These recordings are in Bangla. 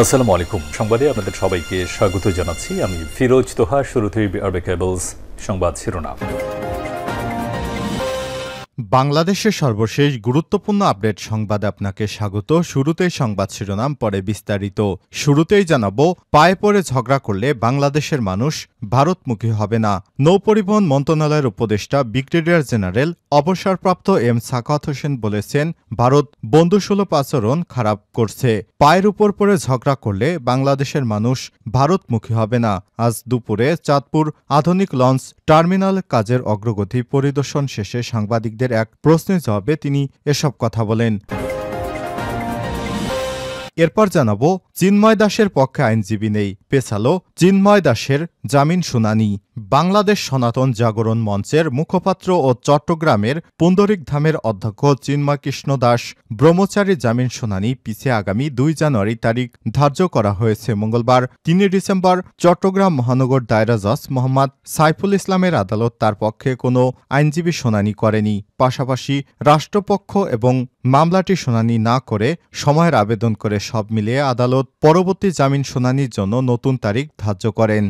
আসসালামু আলাইকুম। সংবাদে আপনাদের সবাইকে স্বাগত জানাচ্ছি। আমি ফিরোজ তোহা। শুরুতেই আরবে কেবলস সংবাদ শিরোনাম। বাংলাদেশের সর্বশেষ গুরুত্বপূর্ণ আপডেট সংবাদে আপনাকে স্বাগত। শুরুতেই সংবাদ শিরোনাম, পরে বিস্তারিত। শুরুতেই জানাবো, পায়ে পড়ে ঝগড়া করলে বাংলাদেশের মানুষ ভারতমুখী হবে না। নৌপরিবহন মন্ত্রণালয়ের উপদেষ্টা ব্রিগেডিয়ার জেনারেল অবসরপ্রাপ্ত এম সাখাওয়াত হোসেন বলেছেন, ভারত বন্ধুসুলভ আচরণ খারাপ করছে। পায়ের উপর পড়ে ঝগড়া করলে বাংলাদেশের মানুষ ভারতমুখী হবে না। আজ দুপুরে চাঁদপুর আধুনিক লঞ্চ টার্মিনাল কাজের অগ্রগতি পরিদর্শন শেষে সাংবাদিকদের এক প্রশ্নের জবাবে তিনি এসব কথা বলেন। এরপর জানাবো, চিন্ময় দাসের পক্ষে আইনজীবী নেই, পেছালো চিন্ময় দাসের জামিন শুনানি। বাংলাদেশ সনাতন জাগরণ মঞ্চের মুখপাত্র ও চট্টগ্রামের পুণ্ডরিকধামের অধ্যক্ষ চিন্ময় কৃষ্ণ দাস ব্রহ্মচারী জামিন শুনানি পিছিয়ে আগামী 2 জানুয়ারি তারিখ ধার্য করা হয়েছে। মঙ্গলবার 3 ডিসেম্বর চট্টগ্রাম মহানগর দায়রা জজ মোহাম্মদ সাইফুল ইসলামের আদালত তার পক্ষে কোনো আইনজীবী শুনানি করেনি। পাশাপাশি রাষ্ট্রপক্ষ এবং মামলাটি শুনানি না করে সময়ের আবেদন করে সব মিলিয়ে আদালত পরবর্তী জামিন শুনানির জন্য নতুন তারিখ ধার্য করেন।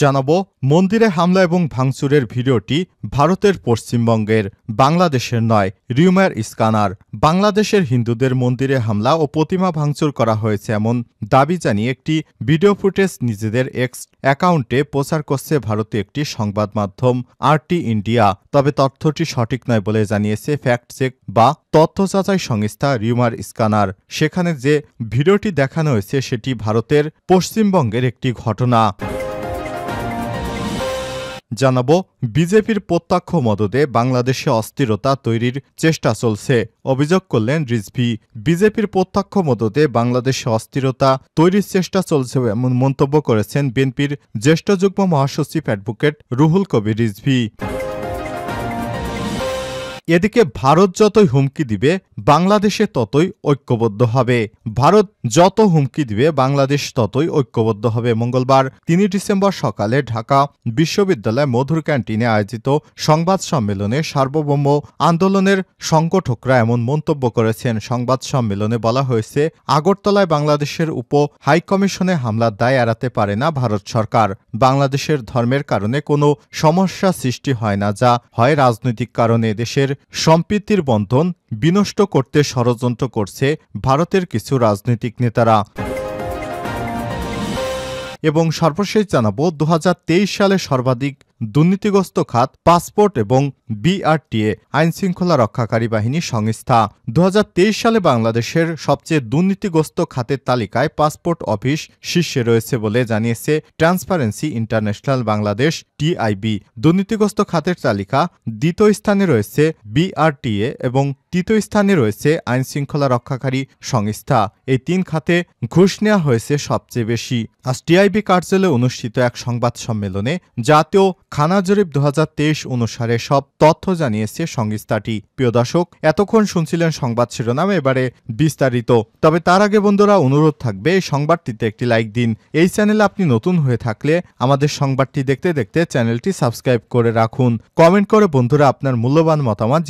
জানাবো, মন্দিরে হামলা এবং ভাঙচুরের ভিডিওটি ভারতের পশ্চিমবঙ্গের, বাংলাদেশের নয়। Rumour scanner. বাংলাদেশের হিন্দুদের মন্দিরে হামলা ও প্রতিমা ভাঙচুর করা হয়েছে এমন দাবি জানিয়ে একটি ভিডিও ফুটেজ নিজেদের এক্স অ্যাকাউন্টে প্রচার করছে ভারতীয় একটি সংবাদ মাধ্যম আরটি ইন্ডিয়া। তবে তথ্যটি সঠিক নয় বলে জানিয়েছে ফ্যাক্ট চেক বা তথ্য যাচাই সংস্থা রিউমার স্ক্যানার। সেখানে যে ভিডিওটি দেখানো হয়েছে সেটি ভারতের পশ্চিমবঙ্গের একটি ঘটনা। জানাবো, বিজেপির প্রত্যক্ষ মদদে বাংলাদেশে অস্থিরতা তৈরির চেষ্টা চলছে, অভিযোগ করলেন রিজভী। বিজেপির প্রত্যক্ষ মদদে বাংলাদেশে অস্থিরতা তৈরির চেষ্টা চলছে এমন মন্তব্য করেছেন বিএনপির জ্যেষ্ঠ যুগ্ম মহাসচিব অ্যাডভোকেট রুহুল কবির রিজভী। এদিকে ভারত যতই হুমকি দিবে বাংলাদেশে ততই ঐক্যবদ্ধ হবে। ভারত যত হুমকি দিবে বাংলাদেশ ততই ঐক্যবদ্ধ হবে। মঙ্গলবার 3 ডিসেম্বর সকালে ঢাকা বিশ্ববিদ্যালয় মধুর ক্যান্টিনে আয়োজিত সংবাদ সম্মেলনে সার্বভৌম আন্দোলনের সংগঠকরা এমন মন্তব্য করেছেন। সংবাদ সম্মেলনে বলা হয়েছে, আগরতলায় বাংলাদেশের উপ হাইকমিশনে হামলার দায় এড়াতে পারে না ভারত সরকার। বাংলাদেশের ধর্মের কারণে কোনো সমস্যা সৃষ্টি হয় না, যা হয় রাজনৈতিক কারণে। দেশের সম্প্রীতির বন্ধন বিনষ্ট করতে ষড়যন্ত্র করছে ভারতের কিছু রাজনৈতিক নেতারা। এবং সর্বশেষ জানাবো, 2023 সালে সর্বাধিক দুর্নীতিগ্রস্ত খাত পাসপোর্ট এবং বিআরটিএ আইনশৃঙ্খলা রক্ষাকারী বাহিনী সংস্থা। 2023 সালে বাংলাদেশের সবচেয়ে দুর্নীতিগ্রস্ত খাতের তালিকায় পাসপোর্ট অফিস শীর্ষে রয়েছে বলে জানিয়েছে ট্রান্সপারেন্সি ইন্টারন্যাশনাল বাংলাদেশ টিআইবি। দুর্নীতিগ্রস্ত খাতের তালিকা দ্বিতীয় স্থানে রয়েছে বিআরটিএ এবং তৃতীয় স্থানে রয়েছে আইনশৃঙ্খলা রক্ষাকারী সংস্থা। এই 3 খাতে ঘুষ নেওয়া হয়েছে সবচেয়ে বেশি। আজ টিআইবি কার্যালয়ে অনুষ্ঠিত এক সংবাদ সম্মেলনে জাতীয় খানা জরিপ 2023 অনুসারে সব তথ্য জানিয়েছে সংস্থাটি। প্রিয় দর্শক, এতক্ষণ শুনছিলেন সংবাদ শিরোনাম, এবারে বিস্তারিত। তবে তার আগে বন্ধুরা, অনুরোধ থাকবে এই সংবাদটিতে একটি লাইক দিন। এই চ্যানেলে আপনি নতুন হয়ে থাকলে আমাদের সংবাদটি দেখতে দেখতে চ্যানেলটি সাবস্ক্রাইব করে রাখুন। কমেন্ট করে বন্ধুরা আপনার মূল্যবান মতামত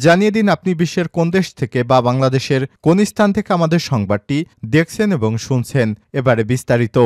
জানিয়ে দিন আপনি বিশ্বের কোন দেশ থেকে বা বাংলাদেশের কোন স্থান থেকে আমাদের সংবাদটি দেখছেন এবং শুনছেন। এবারে বিস্তারিত।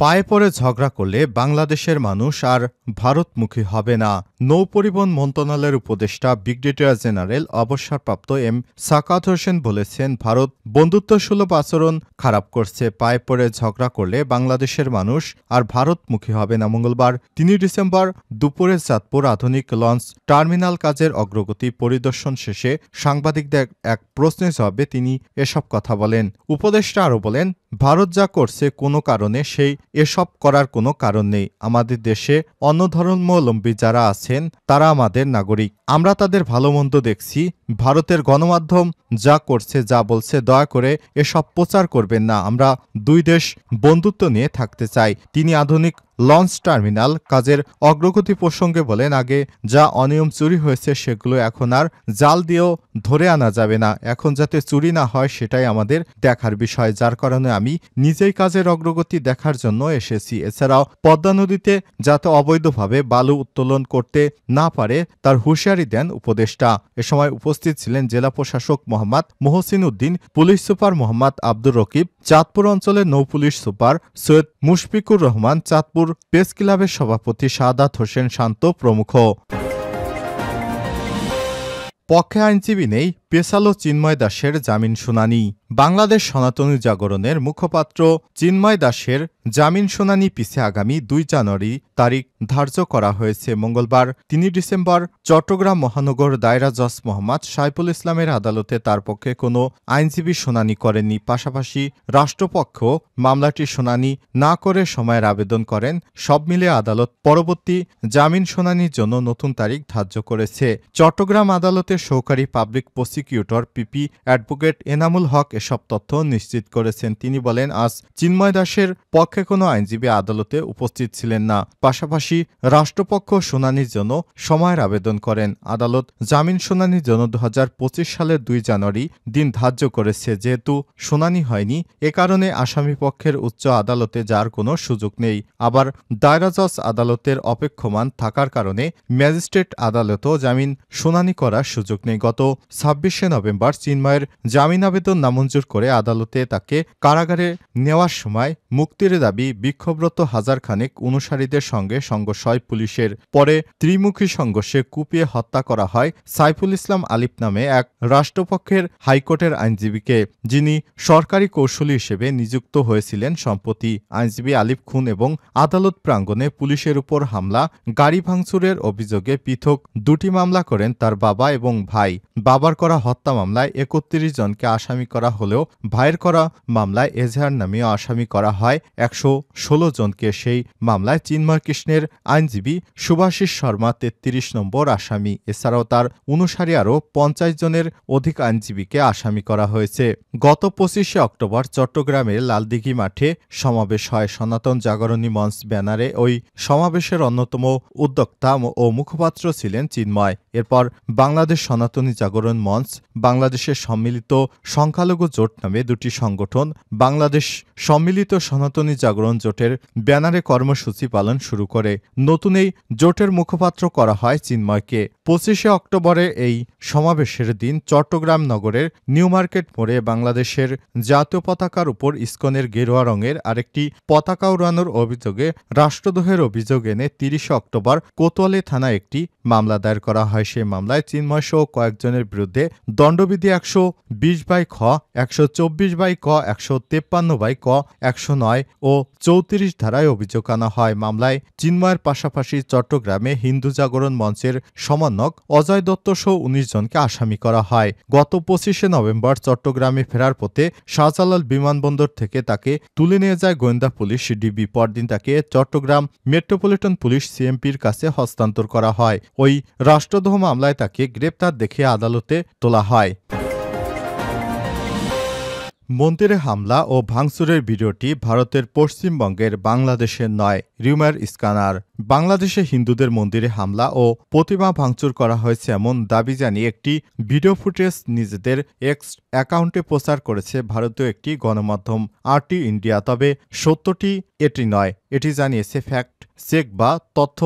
পায়ে পড়ে ঝগড়া করলে বাংলাদেশের মানুষ আর ভারতমুখী হবে না। নৌপরিবহন মন্ত্রণালয়ের উপদেষ্টা ব্রিগেডিয়ার জেনারেল অবসরপ্রাপ্ত এম সাখাওয়াত হোসেন বলেছেন, ভারত বন্ধুত্বসুলভ আচরণ খারাপ করছে। পায়ে পড়ে ঝগড়া করলে বাংলাদেশের মানুষ আর ভারতমুখী হবে না। মঙ্গলবার 3 ডিসেম্বর দুপুরে চাঁদপুর আধুনিক লঞ্চ টার্মিনাল কাজের অগ্রগতি পরিদর্শন শেষে সাংবাদিকদের এক প্রশ্নের জবাবে তিনি এসব কথা বলেন। উপদেষ্টা আরও বলেন, ভারত যা করছে কোনো কারণে সেই এসব করার কোনো কারণ নেই। আমাদের দেশে অন্য ধর্মাবলম্বী যারা আছেন তারা আমাদের নাগরিক, আমরা তাদের ভালো মন্দ দেখছি। ভারতের গণমাধ্যম যা করছে, যা বলছে, দয়া করে এসব প্রচার করবেন না। আমরা 2 দেশ বন্ধুত্ব নিয়ে থাকতে চাই। তিনি আধুনিক লঞ্চ টার্মিনাল কাজের অগ্রগতি প্রসঙ্গে বলেন, আগে যা অনিয়ম চুরি হয়েছে সেগুলো এখন আর জাল দিয়েও ধরে আনা যাবে না। এখন যাতে চুরি না হয় সেটাই আমাদের দেখার বিষয়, যার কারণে আমি নিজেই কাজের অগ্রগতি দেখার জন্য এসেছি। এছাড়াও পদ্মা নদীতে যাতে অবৈধভাবে বালু উত্তোলন করতে না পারে তার হুঁশিয়ারি দেন উপদেষ্টা। এ সময় উপস্থিত ছিলেন জেলা প্রশাসক মোহাম্মদ মোহসিন উদ্দিন, পুলিশ সুপার মোহাম্মদ আব্দুর রকিব, চাঁদপুর অঞ্চলের নৌপুলিশ সুপার সৈয়দ মুশফিকুর রহমান, চাঁদপুর প্রেস ক্লাবের সভাপতি সাদাত হোসেন শান্ত প্রমুখ। পক্ষে আইনজীবী নেই, পেশালো চিন্ময় দাসের জামিন শুনানি। বাংলাদেশ সনাতনী জাগরণের মুখপাত্র চিন্ময় দাসের জামিন শুনানি পিছে আগামী 2 জানুয়ারি তারিখ ধার্য করা হয়েছে। মঙ্গলবার 3 ডিসেম্বর চট্টগ্রাম মহানগর দায়রা জজ মোহাম্মদ সাইফুল ইসলামের আদালতে তার পক্ষে কোনো আইনজীবী শুনানি করেননি। পাশাপাশি রাষ্ট্রপক্ষ মামলাটি শুনানি না করে সময়ের আবেদন করেন। সব মিলিয়ে আদালত পরবর্তী জামিন শুনানির জন্য নতুন তারিখ ধার্য করেছে। চট্টগ্রাম আদালতের সহকারী public prosecutor PP advocate Enamul Haque এসব তথ্য নিশ্চিত করেছেন। তিনি বলেন, আজ চিন্ময় দাসের পক্ষে কোনো আইনজীবী আদালতে উপস্থিত ছিলেন না। পাশাপাশি রাষ্ট্রপক্ষ শুনানির জন্য সময়ের আবেদন করেন। আদালত জামিন শুনানির জন্য 2025 সালের 2 জানুয়ারি দিন ধার্য করেছে। যেহেতু শুনানি হয়নি, এ কারণে আসামি পক্ষের উচ্চ আদালতে যাওয়ার কোনো সুযোগ নেই। আবার দায়রা জজ আদালতের অপেক্ষমান থাকার কারণে ম্যাজিস্ট্রেট আদালতও জামিন শুনানি করার সুযোগ নেই। গত 26শে নভেম্বর চিন্ময়ের জামিন আবেদন নামঞ্জুর করে আদালতে তাকে কারাগারে নেওয়ার সময় মুক্তির দাবি বিক্ষোভরত হাজার খানেক অনুসারীদের সঙ্গে সংঘর্ষ হয় পুলিশের। পরে ত্রিমুখী সংঘর্ষে কুপিয়ে হত্যা করা হয় সাইফুল ইসলাম আলিফ নামে এক রাষ্ট্রপক্ষের হাইকোর্টের আইনজীবীকে, যিনি সরকারি কৌশলী হিসেবে নিযুক্ত হয়েছিলেন সম্প্রতি। আইনজীবী আলিফ খুন এবং আদালত প্রাঙ্গণে পুলিশের উপর হামলা, গাড়ি ভাঙচুরের অভিযোগে পৃথক 2টি মামলা করেন তার বাবা এবং ভাই। বাবার করা হত্যা মামলায় 31 জনকে আসামি করা হলেও ভাইয়ের করা মামলায় এজাহার নামেও আসামি করা হয় 116 জনকে। সেই মামলায় চিন্ময় কৃষ্ণের আইনজীবী সুভাষিস শর্মা 33 নম্বর আসামি। এছাড়াও তার অনুসারী আরও 50 জনের অধিক আইনজীবীকে আসামি করা হয়েছে। গত 25শে অক্টোবর চট্টগ্রামের লালদিঘি মাঠে সমাবেশ হয়। সনাতন জাগরণী মঞ্চ ব্যানারে ওই সমাবেশের অন্যতম উদ্যোক্তা ও মুখপাত্র ছিলেন চিন্ময়। এরপর বাংলাদেশ সনাতনী জাগরণ মঞ্চ, বাংলাদেশের সম্মিলিত সংখ্যালঘু জোট নামে 2টি সংগঠন বাংলাদেশ সম্মিলিত সনাতনী জাগরণ জোটের ব্যানারে কর্মসূচি পালন শুরু করে। নতুন এই জোটের মুখপাত্র করা হয় চিন্ময়কে। 25শে অক্টোবরে এই সমাবেশের দিন চট্টগ্রাম নগরের নিউ মার্কেট মোড়ে বাংলাদেশের জাতীয় পতাকার উপর ইসকনের গেরুয়া রঙের আরেকটি পতাকা উড়ানোর অভিযোগে রাষ্ট্রদ্রোহের অভিযোগ এনে 30শে অক্টোবর কোতোয়ালি থানায় একটি মামলা দায়ের করা হয়। সেই মামলায় চিন্ময় সহ কয়েকজনের বিরুদ্ধে দণ্ডবিধি 120/খ, 124/ক, 153/ক, 109 ও 34 ধারায় অভিযোগ আনা হয়। মামলায় চিন্ময়ের পাশাপাশি চট্টগ্রামে হিন্দু জাগরণ মঞ্চের সমন্বয়ক অজয় দত্ত সহ 19 জনকে আসামি করা হয়। গত 25শে নভেম্বর চট্টগ্রামে ফেরার পথে শাহজালাল বিমানবন্দর থেকে তাকে তুলে নিয়ে যায় গোয়েন্দা পুলিশ ডিবি। পরদিন তাকে চট্টগ্রাম মেট্রোপলিটন পুলিশ সিএমপির কাছে হস্তান্তর করা হয়। ওই রাষ্ট্রদ্রোহ মামলায় তাকে গ্রেপ্তার দেখে আদালতে তোলা হয়। মন্দিরে হামলা ও ভাঙচুরের ভিডিওটি ভারতের পশ্চিমবঙ্গের বাংলাদেশের নয়, রিউমার স্ক্যানার। বাংলাদেশে হিন্দুদের মন্দিরে হামলা ও প্রতিমা ভাঙচুর করা হয়েছে এমন দাবি জানিয়ে একটি ভিডিও ফুটেজ নিজেদের এক্স অ্যাকাউন্টে প্রচার করেছে ভারতীয় একটি গণমাধ্যম RT ইন্ডিয়া। তবে সত্যটি এটি নয়, এটি জানিয়েছে ফ্যাক্ট চেক বা তথ্য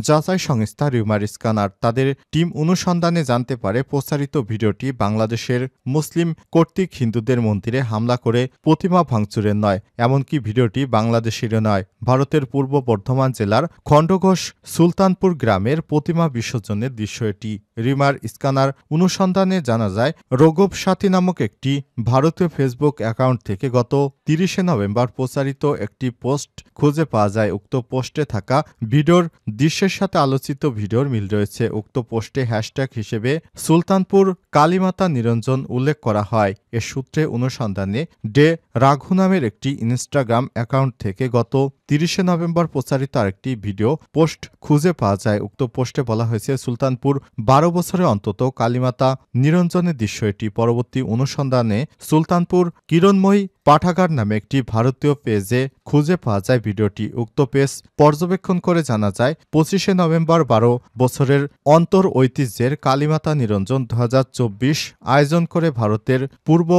যাচাই সংস্থা রিউমার স্ক্যানার। তাদের টিম অনুসন্ধানে জানতে পারে প্রচারিত ভিডিওটি বাংলাদেশের মুসলিম কর্তৃক হিন্দুদের মন্দিরে হামলা করে প্রতিমা ভাঙচুরের নয়, এমনকি ভিডিওটি বাংলাদেশেরও নয়। ভারতের পূর্ব বর্ধমান জেলার খণ্ডঘোষ সুলতানপুর গ্রামের প্রতিমা বিসর্জনের দৃশ্য এটি। রিউমার স্ক্যানার অনুসন্ধানে জানা যায়, রোগব সাথী নামক একটি ভারতীয় ফেসবুক অ্যাকাউন্ট থেকে গত 30শে নভেম্বর প্রচারিত একটি পোস্ট খুঁজে পাওয়া যায়। উক্ত পোস্টে থাকা ভিডিওর দৃশ্যের সাথে আলোচিত ভিডিওর মিল রয়েছে। উক্ত পোস্টে হ্যাশট্যাগ হিসেবে সুলতানপুর কালীমাতা নিরঞ্জন উল্লেখ করা হয়। এর সূত্রে অনুসন্ধানে ডে রাঘু নামের একটি ইনস্টাগ্রাম অ্যাকাউন্ট থেকে গত 30 নভেম্বর প্রচারিত আরেকটি ভিডিও পোস্ট খুঁজে পাওয়া যায়। উক্ত পোস্টে বলা হয়েছে, সুলতানপুর 12 বছরে অন্তত কালীমাতা নিরঞ্জনের দৃশ্য এটি। পরবর্তী অনুসন্ধানে সুলতানপুর কিরণময়ী পাঠাগার নামে একটি ভারতীয় পেজে খুঁজে পাওয়া যায় ভিডিওটি। উক্ত পেজ পর্যবেক্ষণ করে জানা যায় 25 নভেম্বর 12 বছরের অন্তর ঐতিহ্যের কালীমাতা নিরঞ্জন 2024 আয়োজন করে ভারতের পূর্ব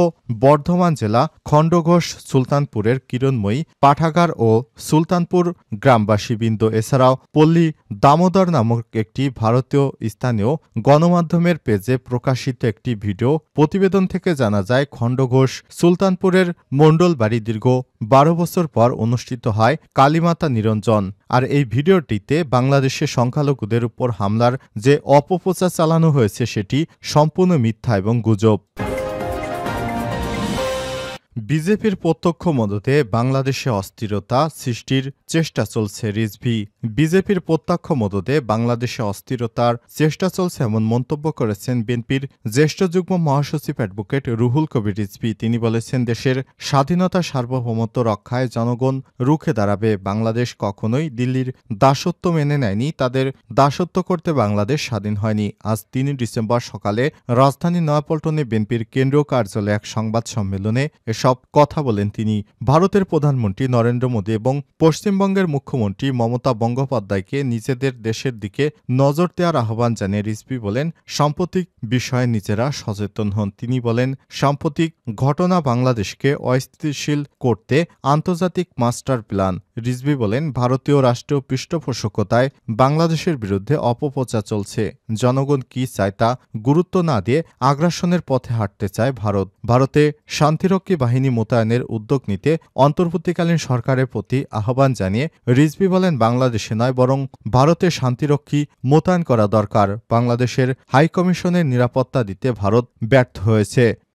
বর্ধমান জেলা খণ্ডঘোষ সুলতানপুরের কিরণময়ী পাঠাগার ও সুলতানপুর গ্রামবাসীবৃন্দ। এছাড়াও পল্লী দামোদর নামক একটি ভারতীয় স্থানীয় গণমাধ্যমের পেজে প্রকাশিত একটি ভিডিও প্রতিবেদন থেকে জানা যায়, খণ্ডঘোষ সুলতানপুরের মণ্ডলবাড়ি দীর্ঘ 12 বছর পর অনুষ্ঠিত হয় কালীমাতা নিরঞ্জন। আর এই ভিডিওটিতে বাংলাদেশের সংখ্যালঘুদের উপর হামলার যে অপপ্রচার চালানো হয়েছে সেটি সম্পূর্ণ মিথ্যা এবং গুজব। বিজেপির প্রত্যক্ষ মদতে বাংলাদেশে অস্থিরতা সৃষ্টির চেষ্টা চলছে। রিজভী বিজেপির প্রত্যক্ষ মদতে বাংলাদেশে অস্থিরতার চেষ্টা চলছে এমন মন্তব্য করেছেন বিএনপির জ্যেষ্ঠ যুগ্ম মহাসচিব অ্যাডভোকেট রুহুল কবির রিজভী। তিনি বলেছেন, দেশের স্বাধীনতা সার্বভৌমত্ব রক্ষায় জনগণ রুখে দাঁড়াবে। বাংলাদেশ কখনোই দিল্লির দাসত্ব মেনে নেয়নি, তাদের দাসত্ব করতে বাংলাদেশ স্বাধীন হয়নি। আজ 3 ডিসেম্বর সকালে রাজধানী নয়াপল্টনে বিএনপির কেন্দ্রীয় কার্যালয়ে এক সংবাদ সম্মেলনে সব কথা বলেন তিনি। ভারতের প্রধানমন্ত্রী নরেন্দ্র মোদী এবং পশ্চিমবঙ্গের মুখ্যমন্ত্রী মমতা বন্দ্যোপাধ্যায়কে নিজেদের দেশের দিকে নজর দেওয়ার আহ্বান জানিয়ে রিজভী বলেন, সাম্প্রতিক বিষয়ে নিজেরা সচেতন হন। তিনি বলেন, সাম্প্রতিক ঘটনা বাংলাদেশকে অস্থিতিশীল করতে আন্তর্জাতিক মাস্টার প্ল্যান। রিজভী বলেন, ভারতীয় রাষ্ট্রীয় পৃষ্ঠপোষকতায় বাংলাদেশের বিরুদ্ধে অপপ্রচার চলছে। জনগণ কি চায় তা গুরুত্ব না দিয়ে আগ্রাসনের পথে হাঁটতে চায় ভারত। ভারতে শান্তিরক্ষী বাহিনী মোতায়েনের উদ্যোগ নিতে অন্তর্বর্তীকালীন সরকারের প্রতি আহ্বান জানিয়ে রিজভী বলেন, বাংলাদেশে নয় বরং ভারতে শান্তিরক্ষী মোতায়েন করা দরকার। বাংলাদেশের হাইকমিশনের নিরাপত্তা দিতে ভারত ব্যর্থ হয়েছে।